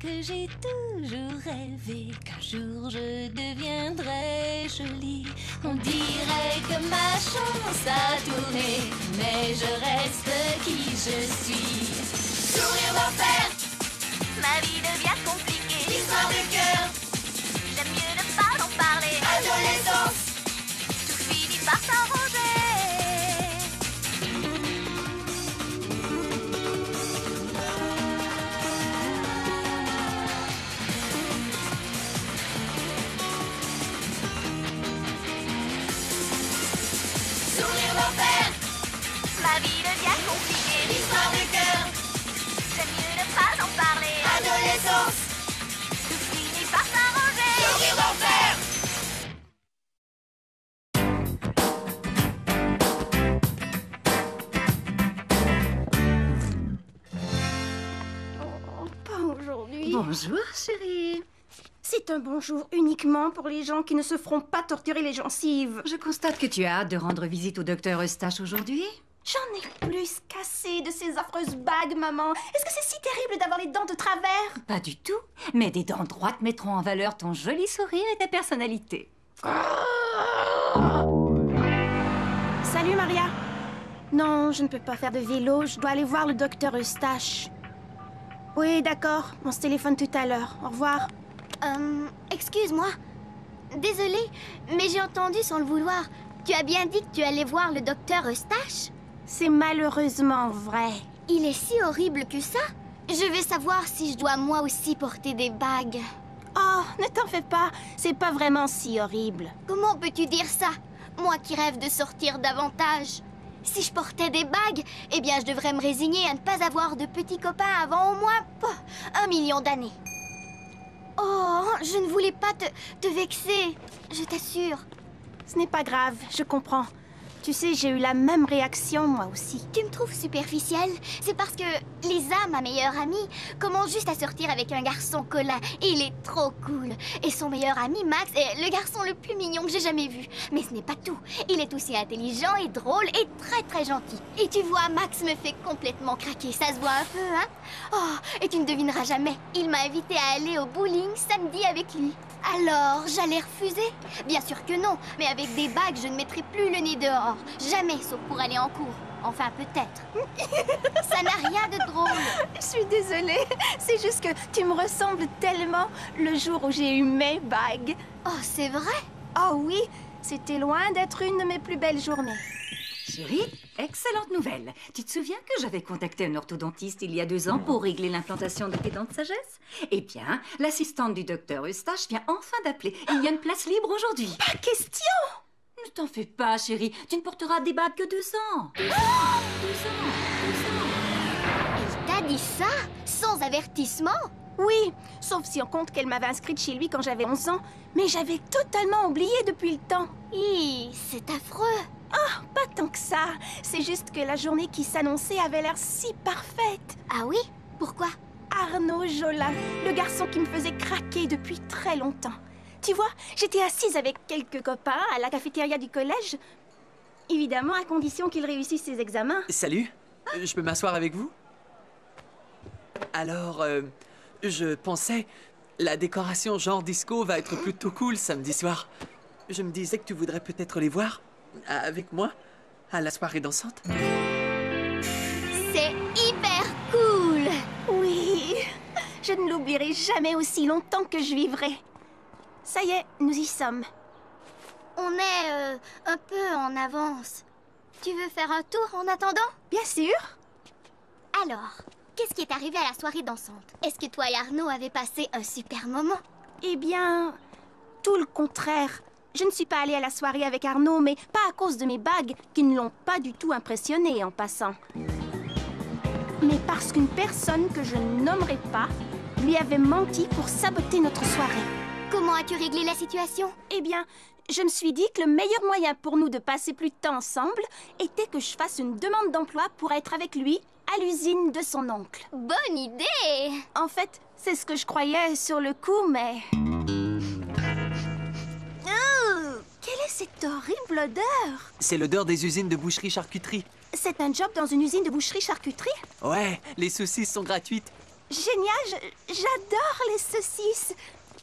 que j'ai toujours rêvé qu'un jour je deviendrai jolie. On dirait que ma chance a tourné, mais je reste qui je suis. Sourire d'enfer, ma vie devient compliquée. Histoire de cœur, j'aime mieux ne pas en parler. Adolescence, tout finit par s'arranger. Sourire d'enfer, ma vie devient compliquée. Histoire de cœur, j'aime mieux ne pas en parler. Adolescence, tout finit par s'arranger. Sourire d'enfer. Oh, pas aujourd'hui. Bonjour, chérie. C'est un bonjour uniquement pour les gens qui ne se feront pas torturer les gencives. Je constate que tu as hâte de rendre visite au docteur Eustache aujourd'hui. J'en ai plus qu'assez de ces affreuses bagues, maman. Est-ce que c'est si terrible d'avoir les dents de travers? Pas du tout. Mais des dents droites mettront en valeur ton joli sourire et ta personnalité. Salut, Maria. Non, je ne peux pas faire de vélo. Je dois aller voir le docteur Eustache. Oui, d'accord. On se téléphone tout à l'heure. Au revoir. Excuse-moi. Désolée, mais j'ai entendu sans le vouloir. Tu as bien dit que tu allais voir le docteur Eustache? C'est malheureusement vrai. Il est si horrible que ça? Je vais savoir si je dois moi aussi porter des bagues. Oh, ne t'en fais pas. C'est pas vraiment si horrible. Comment peux-tu dire ça? Moi qui rêve de sortir davantage. Si je portais des bagues, eh bien je devrais me résigner à ne pas avoir de petits copains avant au moins 1 million d'années. Oh, je ne voulais pas te vexer, je t'assure. Ce n'est pas grave, je comprends. Tu sais, j'ai eu la même réaction, moi aussi. Tu me trouves superficielle? C'est parce que Lisa, ma meilleure amie, commence juste à sortir avec un garçon Colin. Et il est trop cool. Et son meilleur ami, Max, est le garçon le plus mignon que j'ai jamais vu. Mais ce n'est pas tout. Il est aussi intelligent et drôle et très très gentil. Et tu vois, Max me fait complètement craquer. Ça se voit un peu, hein? Oh, et tu ne devineras jamais. Il m'a invité à aller au bowling samedi avec lui. Alors, j'allais refuser? Bien sûr que non. Mais avec des bagues, je ne mettrai plus le nez dehors. Jamais, sauf pour aller en cours. Enfin, peut-être. Ça n'a rien de drôle. Je suis désolée. C'est juste que tu me ressembles tellement le jour où j'ai eu mes bagues. Oh, c'est vrai? Oh oui, c'était loin d'être une de mes plus belles journées. Chérie, excellente nouvelle. Tu te souviens que j'avais contacté un orthodontiste il y a 2 ans pour régler l'implantation de tes dents de sagesse? Eh bien, l'assistante du docteur Eustache vient enfin d'appeler. Il y a une place libre aujourd'hui. Pas question! Ne t'en fais pas, chérie. Tu ne porteras des bagues que 2 ans. 2 ans. Elle t'a dit ça? Sans avertissement? Oui, sauf si on compte qu'elle m'avait inscrite chez lui quand j'avais 11 ans. Mais j'avais totalement oublié depuis le temps. Hi, c'est affreux. Ah, pas tant que ça. C'est juste que la journée qui s'annonçait avait l'air si parfaite. Ah oui? Pourquoi? Arnaud Jolin, le garçon qui me faisait craquer depuis très longtemps. Tu vois, j'étais assise avec quelques copains à la cafétéria du collège. Évidemment, à condition qu'il réussisse ses examens. Salut, je peux m'asseoir avec vous? Alors, je pensais, la décoration genre disco va être plutôt cool samedi soir. Je me disais que tu voudrais peut-être les voir avec moi à la soirée dansante. C'est hyper cool! Oui, je ne l'oublierai jamais aussi longtemps que je vivrai. Ça y est, nous y sommes. On est un peu en avance. Tu veux faire un tour en attendant? Bien sûr. Alors, qu'est-ce qui est arrivé à la soirée dansante? Est-ce que toi et Arnaud avez passé un super moment? Eh bien, tout le contraire. Je ne suis pas allée à la soirée avec Arnaud, mais pas à cause de mes bagues, qui ne l'ont pas du tout impressionné en passant. Mais parce qu'une personne que je ne nommerai pas lui avait menti pour saboter notre soirée. Comment as-tu réglé la situation? Eh bien, je me suis dit que le meilleur moyen pour nous de passer plus de temps ensemble était que je fasse une demande d'emploi pour être avec lui à l'usine de son oncle. Bonne idée! En fait, c'est ce que je croyais sur le coup, mais... Quelle est cette horrible odeur? C'est l'odeur des usines de boucherie-charcuterie. C'est un job dans une usine de boucherie-charcuterie? Ouais, les saucisses sont gratuites. Génial, j'adore les saucisses.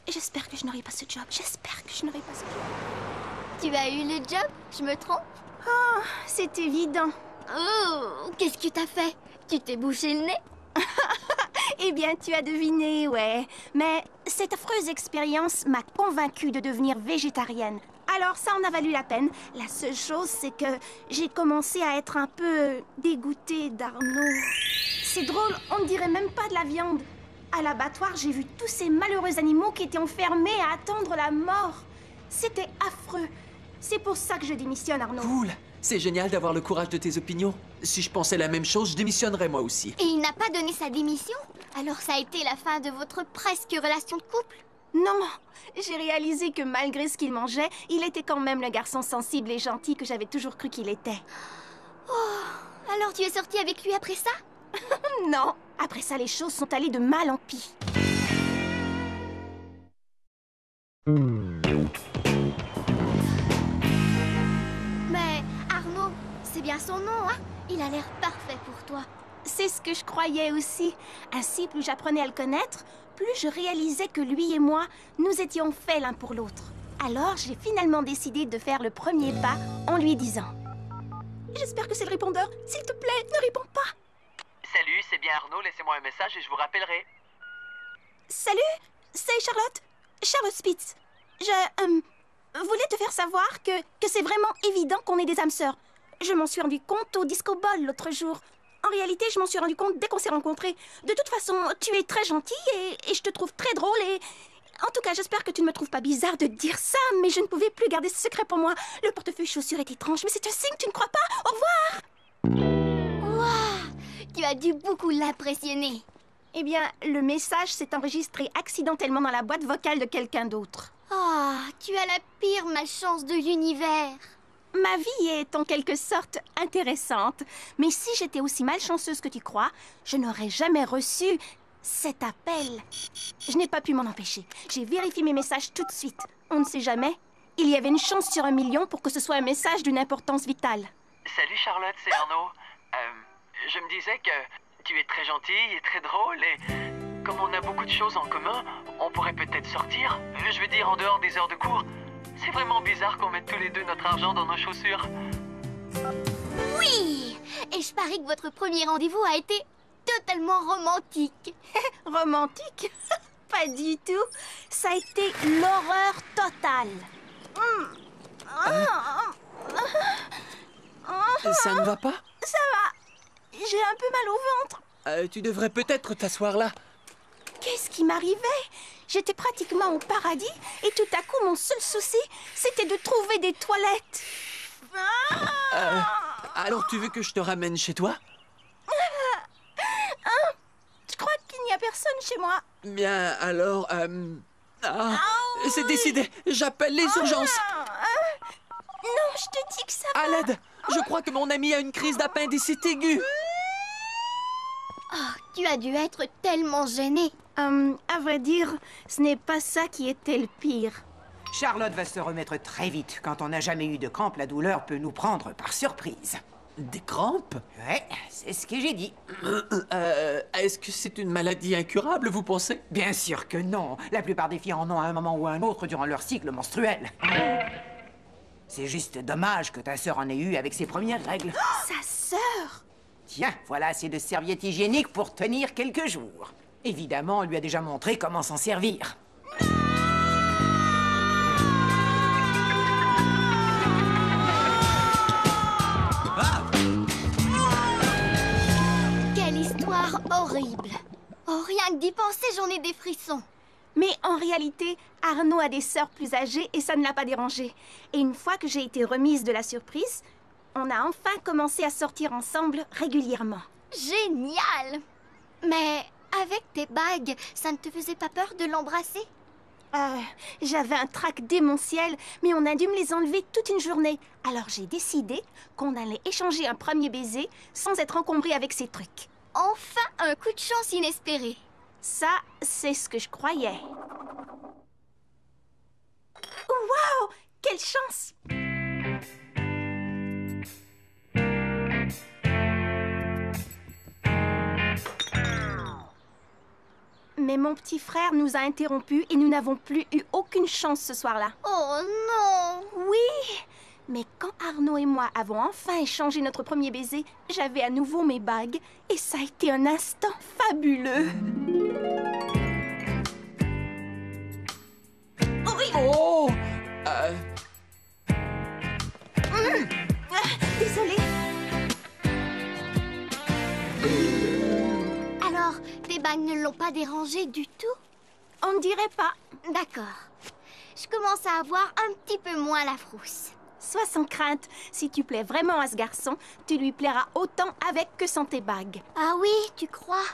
J'espère que je n'aurai pas ce job. J'espère que je n'aurai pas ce job. Tu as eu le job? Je me trompe? Oh, c'est évident. Oh, qu'est-ce que t'as fait? Tu t'es bouché le nez? Eh bien, tu as deviné, ouais. Mais cette affreuse expérience m'a convaincue de devenir végétarienne. Alors, ça en a valu la peine. La seule chose, c'est que j'ai commencé à être un peu dégoûtée d'Arnaud. C'est drôle, on ne dirait même pas de la viande. À l'abattoir, j'ai vu tous ces malheureux animaux qui étaient enfermés à attendre la mort. C'était affreux. C'est pour ça que je démissionne, Arnaud. Cool. C'est génial d'avoir le courage de tes opinions. Si je pensais la même chose, je démissionnerais moi aussi. Et il n'a pas donné sa démission? Alors ça a été la fin de votre presque relation de couple? Non, j'ai réalisé que malgré ce qu'il mangeait, il était quand même le garçon sensible et gentil que j'avais toujours cru qu'il était. Oh, alors tu es sortie avec lui après ça? Non, après ça, les choses sont allées de mal en pis. Mais Arnaud, c'est bien son nom, hein? Il a l'air parfait pour toi. C'est ce que je croyais aussi. Ainsi, plus j'apprenais à le connaître, plus je réalisais que lui et moi, nous étions faits l'un pour l'autre. Alors, j'ai finalement décidé de faire le premier pas en lui disant: j'espère que c'est le répondeur. S'il te plaît, ne réponds pas. Salut, c'est bien Arnaud. Laissez-moi un message et je vous rappellerai. Salut, c'est Charlotte. Charlotte Spitz. Je voulais te faire savoir que c'est vraiment évident qu'on est des âmes sœurs. Je m'en suis rendu compte au Disco Ball l'autre jour. En réalité, je m'en suis rendu compte dès qu'on s'est rencontrés. De toute façon, tu es très gentil et je te trouve très drôle et... En tout cas, j'espère que tu ne me trouves pas bizarre de dire ça, mais je ne pouvais plus garder ce secret pour moi. Le portefeuille chaussure est étrange, mais c'est un signe, tu ne crois pas? Au revoir! Waouh! Tu as dû beaucoup l'impressionner. Eh bien, le message s'est enregistré accidentellement dans la boîte vocale de quelqu'un d'autre. Oh, tu as la pire malchance de l'univers. Ma vie est en quelque sorte intéressante, mais si j'étais aussi malchanceuse que tu crois, je n'aurais jamais reçu cet appel. Je n'ai pas pu m'en empêcher. J'ai vérifié mes messages tout de suite. On ne sait jamais. Il y avait une chance sur 1 million pour que ce soit un message d'une importance vitale. Salut Charlotte, c'est Arnaud. Je me disais que tu es très gentille et très drôle et comme on a beaucoup de choses en commun, on pourrait peut-être sortir. Je veux dire en dehors des heures de cours. C'est vraiment bizarre qu'on mette tous les deux notre argent dans nos chaussures. Oui! Et je parie que votre premier rendez-vous a été totalement romantique. Romantique? Pas du tout. Ça a été l'horreur totale. Ça ne va pas? Ça va. J'ai un peu mal au ventre. Tu devrais peut-être t'asseoir là. Qu'est-ce qui m'arrivait? J'étais pratiquement au paradis et tout à coup, mon seul souci, c'était de trouver des toilettes. Alors tu veux que je te ramène chez toi? Je crois qu'il n'y a personne chez moi. Bien, alors... c'est décidé. J'appelle les urgences. Non, je te dis que ça va. À l'aide. Je crois que mon ami a une crise d'appendicite aiguë. Oh, tu as dû être tellement gênée. À vrai dire, ce n'est pas ça qui était le pire. Charlotte va se remettre très vite. Quand on n'a jamais eu de crampes, la douleur peut nous prendre par surprise. Des crampes? Ouais, c'est ce que j'ai dit. Est-ce que c'est une maladie incurable, vous pensez? Bien sûr que non. La plupart des filles en ont à un moment ou à un autre durant leur cycle menstruel. C'est juste dommage que ta sœur en ait eu avec ses premières règles. Sa sœur? Tiens, voilà assez de serviettes hygiéniques pour tenir quelques jours. Évidemment, on lui a déjà montré comment s'en servir. Quelle histoire horrible. Oh, rien que d'y penser, j'en ai des frissons. Mais en réalité, Arnaud a des sœurs plus âgées et ça ne l'a pas dérangé. Et une fois que j'ai été remise de la surprise, on a enfin commencé à sortir ensemble régulièrement. Génial! Mais avec tes bagues, ça ne te faisait pas peur de l'embrasser? J'avais un trac démentiel, mais on a dû me les enlever toute une journée. Alors j'ai décidé qu'on allait échanger un premier baiser sans être encombré avec ces trucs. Enfin, un coup de chance inespéré. Ça, c'est ce que je croyais. Waouh! Quelle chance! Mais mon petit frère nous a interrompus et nous n'avons plus eu aucune chance ce soir-là. Oh non! Oui! Mais quand Arnaud et moi avons enfin échangé notre premier baiser, j'avais à nouveau mes bagues et ça a été un instant fabuleux. Oui! Oh! Désolée. Alors, tes bagues ne l'ont pas dérangé du tout? On ne dirait pas. D'accord. Je commence à avoir un petit peu moins la frousse. Sois sans crainte. Si tu plais vraiment à ce garçon, tu lui plairas autant avec que sans tes bagues. Ah oui, tu crois?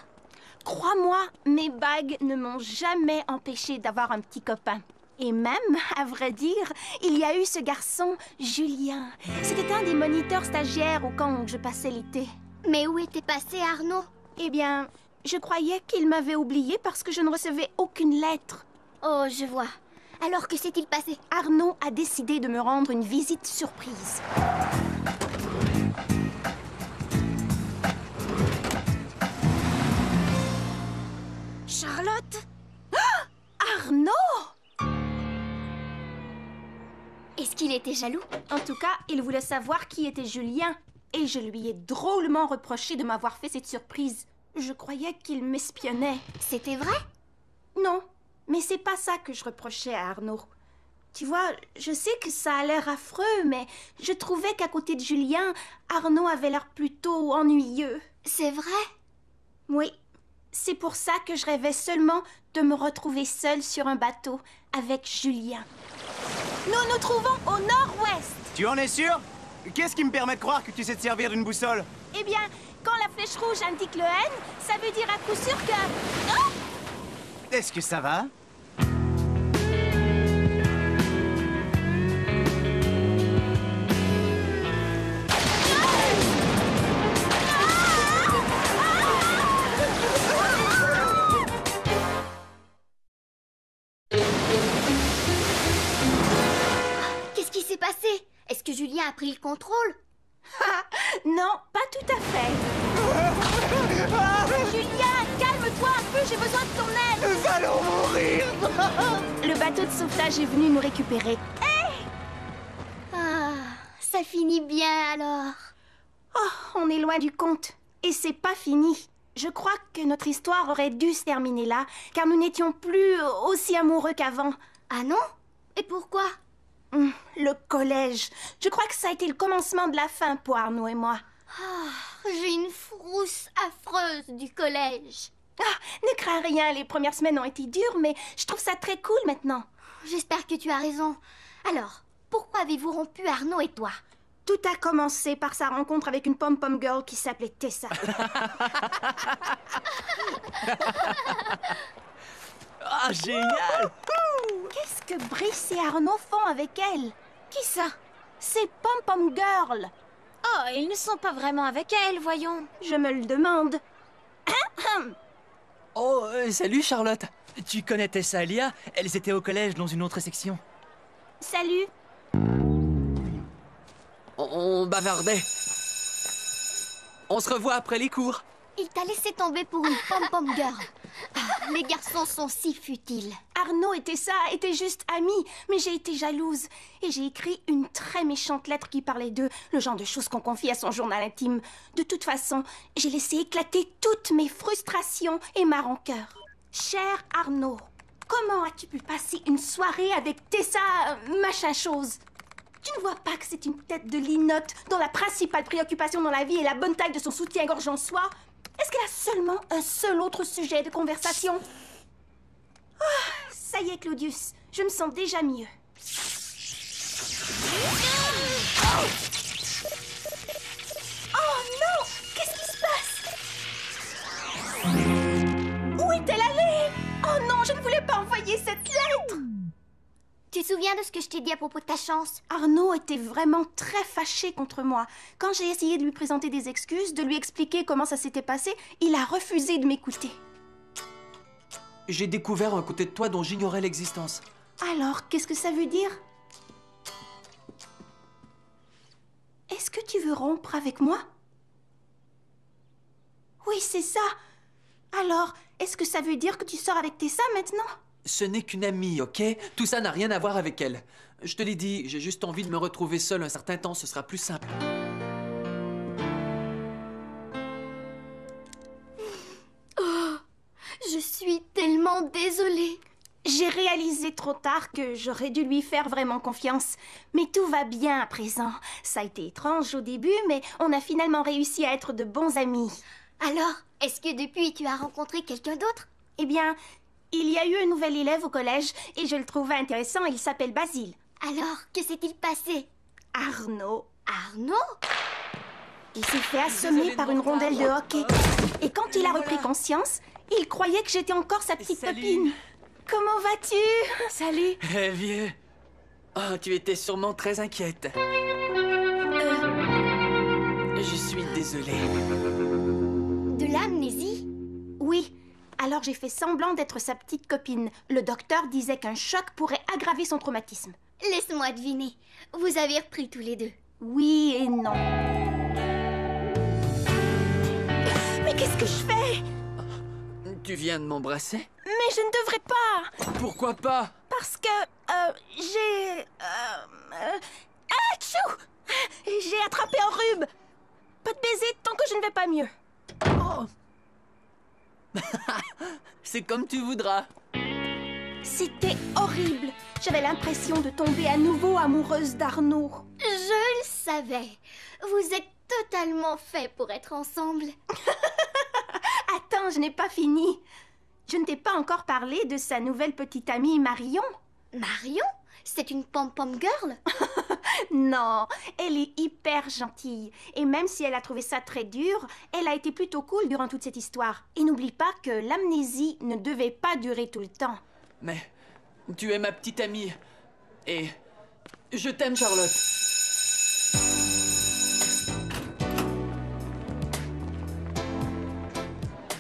Crois-moi, mes bagues ne m'ont jamais empêché d'avoir un petit copain. Et même, à vrai dire, il y a eu ce garçon, Julien. C'était un des moniteurs stagiaires au camp où je passais l'été. Mais où était passé Arnaud? Eh bien, je croyais qu'il m'avait oublié parce que je ne recevais aucune lettre. Oh, je vois. Alors que s'est-il passé? Arnaud a décidé de me rendre une visite surprise. Charlotte? Arnaud! Est-ce qu'il était jaloux? En tout cas, il voulait savoir qui était Julien. Et je lui ai drôlement reproché de m'avoir fait cette surprise. Je croyais qu'il m'espionnait. C'était vrai? Non, mais c'est pas ça que je reprochais à Arnaud. Tu vois, je sais que ça a l'air affreux, mais je trouvais qu'à côté de Julien, Arnaud avait l'air plutôt ennuyeux. C'est vrai? Oui, c'est pour ça que je rêvais seulement de me retrouver seule sur un bateau avec Julien. Nous nous trouvons au nord-ouest. Tu en es sûr? Qu'est-ce qui me permet de croire que tu sais te servir d'une boussole? Eh bien, quand la flèche rouge indique le N, ça veut dire à coup sûr que... Oh! Est-ce que ça va? Qu'est-ce qui s'est passé? Est-ce que Julien a pris le contrôle? Non, pas tout à fait. Julien, calme-toi un peu, j'ai besoin de ton aide. Nous allons mourir! Le bateau de sauvetage est venu nous récupérer. Ah, ça finit bien alors. Oh, on est loin du compte. Et c'est pas fini. Je crois que notre histoire aurait dû se terminer là, car nous n'étions plus aussi amoureux qu'avant. Ah non? Et pourquoi? Le collège. Je crois que ça a été le commencement de la fin pour Arnaud et moi. J'ai une frousse affreuse du collège. Ah, ne crains rien, les premières semaines ont été dures, mais je trouve ça très cool maintenant. J'espère que tu as raison. Alors, pourquoi avez-vous rompu Arnaud et toi? Tout a commencé par sa rencontre avec une pom-pom girl qui s'appelait Tessa. Ah, génial! Qu'est-ce que Brice et Arnaud font avec elle? Qui ça? C'est pom-pom girl. Oh, ils ne sont pas vraiment avec elle, voyons. Je me le demande. Oh, salut Charlotte. Tu connais Tessa et Lia? Elles étaient au collège dans une autre section. Salut. On bavardait. On se revoit après les cours. Il t'a laissé tomber pour une pom-pom girl. Ah, les garçons sont si futiles. Arnaud et Tessa étaient juste amis, mais j'ai été jalouse. Et j'ai écrit une très méchante lettre qui parlait d'eux, le genre de choses qu'on confie à son journal intime. De toute façon, j'ai laissé éclater toutes mes frustrations et ma rancœur. Cher Arnaud, comment as-tu pu passer une soirée avec Tessa, machin chose? Tu ne vois pas que c'est une tête de linotte dont la principale préoccupation dans la vie est la bonne taille de son soutien-gorge en soie? Est-ce qu'elle a seulement un seul autre sujet de conversation? Ah, ça y est, Claudius, je me sens déjà mieux. Oh non! Qu'est-ce qui se passe? Où est-elle allée? Oh non, je ne voulais pas envoyer cette lettre! Tu te souviens de ce que je t'ai dit à propos de ta chance? Arnaud était vraiment très fâché contre moi. Quand j'ai essayé de lui présenter des excuses, de lui expliquer comment ça s'était passé, il a refusé de m'écouter. J'ai découvert un côté de toi dont j'ignorais l'existence. Alors, qu'est-ce que ça veut dire? Est-ce que tu veux rompre avec moi? Oui, c'est ça. Alors, Est-ce que ça veut dire que tu sors avec Tessa maintenant? Ce n'est qu'une amie, ok? Tout ça n'a rien à voir avec elle. Je te l'ai dit, j'ai juste envie de me retrouver seul un certain temps, ce sera plus simple. Oh, je suis tellement désolée. J'ai réalisé trop tard que j'aurais dû lui faire vraiment confiance. Mais tout va bien à présent. Ça a été étrange au début, mais on a finalement réussi à être de bons amis. Alors, est-ce que depuis tu as rencontré quelqu'un d'autre? Eh bien, il y a eu un nouvel élève au collège et je le trouvais intéressant, il s'appelle Basile. Alors, que s'est-il passé? Arnaud. Arnaud? Il s'est fait assommer par une rondelle de hockey. Et quand il a repris conscience, il croyait que j'étais encore sa petite copine. Comment vas-tu? Salut. Eh vieux. Oh, tu étais sûrement très inquiète. Je suis désolée. De l'amnésie? Oui. Alors j'ai fait semblant d'être sa petite copine. Le docteur disait qu'un choc pourrait aggraver son traumatisme. Laisse-moi deviner. Vous avez repris tous les deux. Oui et non. Mais qu'est-ce que je fais? Tu viens de m'embrasser? Mais je ne devrais pas. Pourquoi pas? Parce que j'ai... Atchou! J'ai attrapé un rhume. Pas de baiser tant que je ne vais pas mieux. Oh. C'est comme tu voudras. C'était horrible. J'avais l'impression de tomber à nouveau amoureuse d'Arnaud. Je le savais. Vous êtes totalement faits pour être ensemble. Attends, je n'ai pas fini. Je ne t'ai pas encore parlé de sa nouvelle petite amie Marion. Marion? C'est une pom-pom girl? Non, elle est hyper gentille. Et même si elle a trouvé ça très dur, elle a été plutôt cool durant toute cette histoire. Et n'oublie pas que l'amnésie ne devait pas durer tout le temps. Mais tu es ma petite amie. Et je t'aime, Charlotte.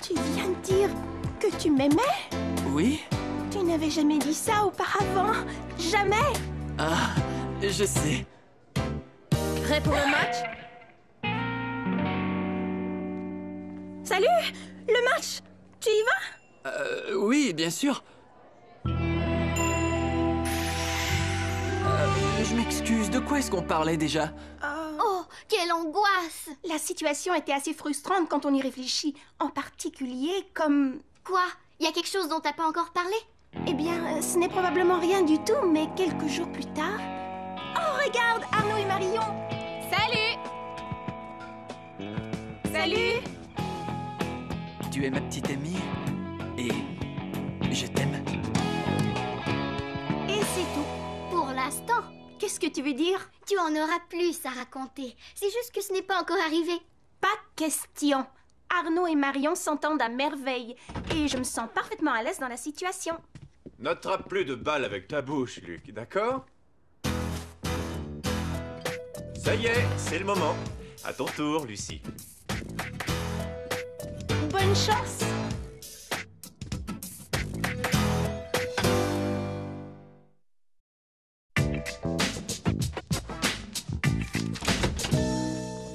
Tu viens de dire que tu m'aimais? Oui? Tu n'avais jamais dit ça auparavant. Jamais. Ah, je sais. Prêt pour le match? Salut! Le match! Tu y vas? Oui, bien sûr. Je m'excuse, de quoi est-ce qu'on parlait déjà? Oh, quelle angoisse! La situation était assez frustrante quand on y réfléchit. En particulier comme... Quoi? Il y a quelque chose dont t'as pas encore parlé? Eh bien, ce n'est probablement rien du tout, mais quelques jours plus tard... Oh, regarde, Arnaud et Marion! Salut! Salut! Tu es ma petite amie et je t'aime. Et c'est tout. Pour l'instant. Qu'est-ce que tu veux dire? Tu en auras plus à raconter. C'est juste que ce n'est pas encore arrivé. Pas question. Arnaud et Marion s'entendent à merveille. Et je me sens parfaitement à l'aise dans la situation. N'attrape plus de balles avec ta bouche, Luc, d'accord? Ça y est, c'est le moment. À ton tour, Lucie. Bonne chance!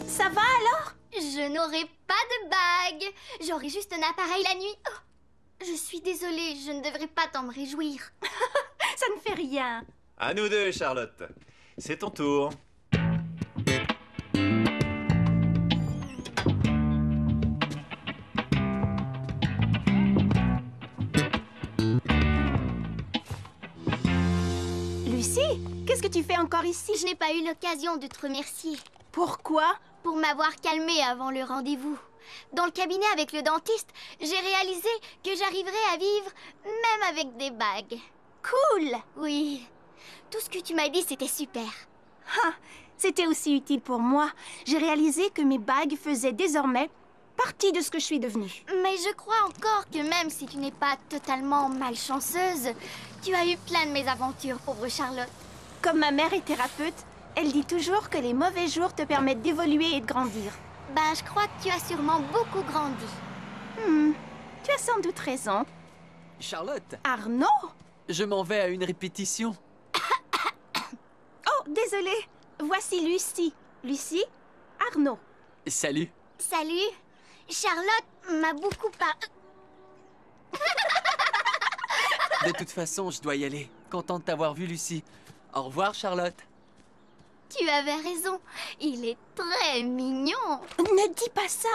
Ça va alors? Je n'aurai pas de bague. J'aurai juste un appareil la nuit. Oh, je suis désolée, je ne devrais pas t'en me réjouir. Ça ne fait rien. À nous deux, Charlotte. C'est ton tour. Lucie, qu'est-ce que tu fais encore ici? Je n'ai pas eu l'occasion de te remercier. Pourquoi? Pour m'avoir calmée avant le rendez-vous. Dans le cabinet avec le dentiste, j'ai réalisé que j'arriverais à vivre même avec des bagues. Cool! Oui. Tout ce que tu m'as dit, c'était super. Ah, c'était aussi utile pour moi. J'ai réalisé que mes bagues faisaient désormais partie de ce que je suis devenue. Mais je crois encore que même si tu n'es pas totalement malchanceuse, tu as eu plein de mésaventures, pauvre Charlotte. Comme ma mère est thérapeute, elle dit toujours que les mauvais jours te permettent d'évoluer et de grandir. Ben, je crois que tu as sûrement beaucoup grandi. Tu as sans doute raison. Charlotte, Arnaud? je m'en vais à une répétition. Oh, désolée. Voici Lucie. Lucie, Arnaud. Salut. Salut. Charlotte m'a beaucoup De toute façon, je dois y aller. Content de t'avoir vu, Lucie. Au revoir, Charlotte. Tu avais raison. Il est très mignon. Ne dis pas ça.